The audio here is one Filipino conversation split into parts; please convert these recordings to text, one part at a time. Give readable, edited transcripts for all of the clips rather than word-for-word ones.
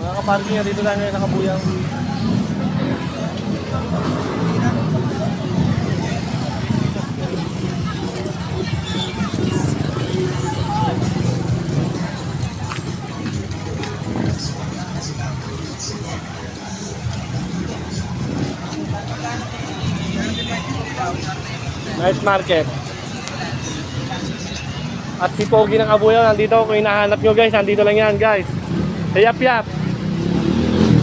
Nakaparking nga dito lang ngayon nakabuyang. Night market. At si Pogi ng Kabuyaw nandito. Kung hinahanap nyo guys, nandito lang yan guys. Sa Yap Yap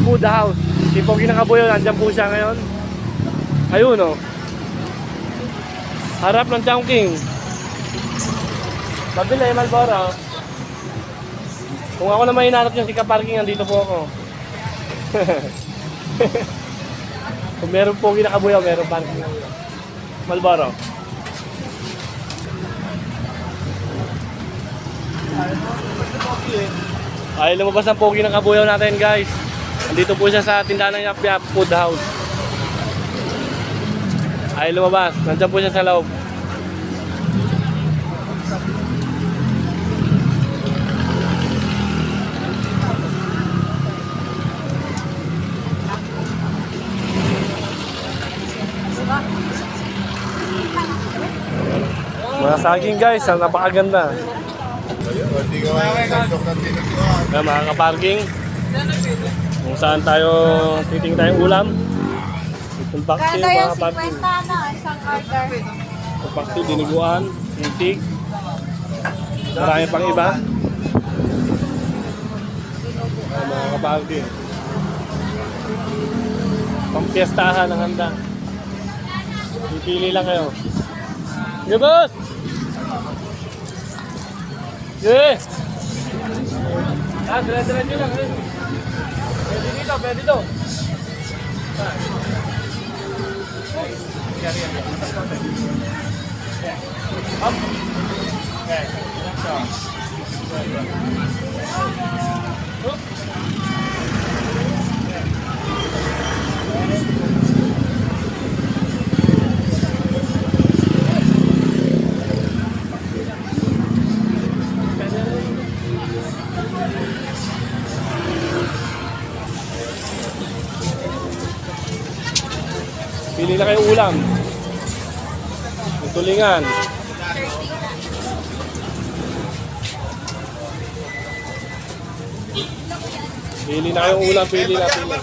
Food House. Si Pogi ng Kabuyaw, nandyan po siya ngayon. Ayun o. Harap ng Chowking. Mabili, Malboro. Kung ako naman hinahanap nyo si Kaparking, nandito po ako. Kung meron Pogi ng Kabuyaw, meron parking ng Malboro. Ay, lumabas ang Pogi ng Kabuyaw natin guys. Nandito po siya sa tindahan ng Yap Yap Food House. Ay, lumabas. Nandiyan po siya sa loob. Mga saging guys, napakaganda. Kaya mga kaparking, kung saan tayo titingin tayong ulam. Itong paksiw mga kaparking. Isang order. Itong paksiw, diniguan, itik. Marami pang iba. Kaya mga kaparking, pampiestahan ang handa. Pipili lang kayo. Okay, boss! Okay! Dire-dire nyo lang. Pwede dito, pwede dito. Up. Okay. Pili na kayo ulam. Tulingan. Pili na kayong ulam, pili na, pili.